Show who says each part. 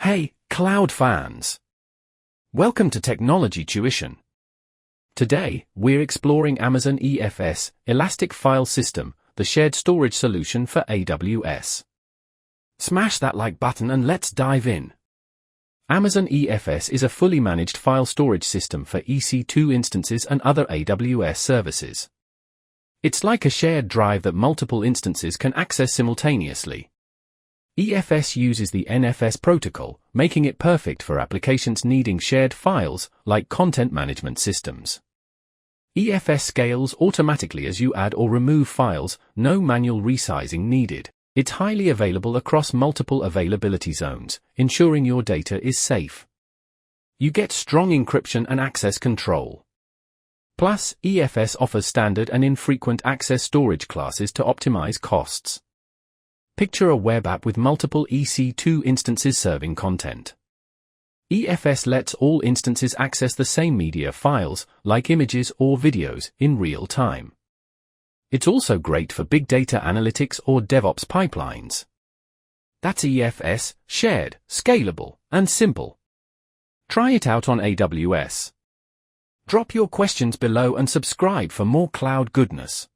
Speaker 1: Hey, cloud fans! Welcome to Technology Tuition. Today, we're exploring Amazon EFS, Elastic File System, the shared storage solution for AWS. Smash that like button and let's dive in. Amazon EFS is a fully managed file storage system for EC2 instances and other AWS services. It's like a shared drive that multiple instances can access simultaneously. EFS uses the NFS protocol, making it perfect for applications needing shared files, like content management systems. EFS scales automatically as you add or remove files, no manual resizing needed. It's highly available across multiple availability zones, ensuring your data is safe. You get strong encryption and access control. Plus, EFS offers standard and infrequent access storage classes to optimize costs. Picture a web app with multiple EC2 instances serving content. EFS lets all instances access the same media files, like images or videos, in real time. It's also great for big data analytics or DevOps pipelines. That's EFS, shared, scalable, and simple. Try it out on AWS. Drop your questions below and subscribe for more cloud goodness.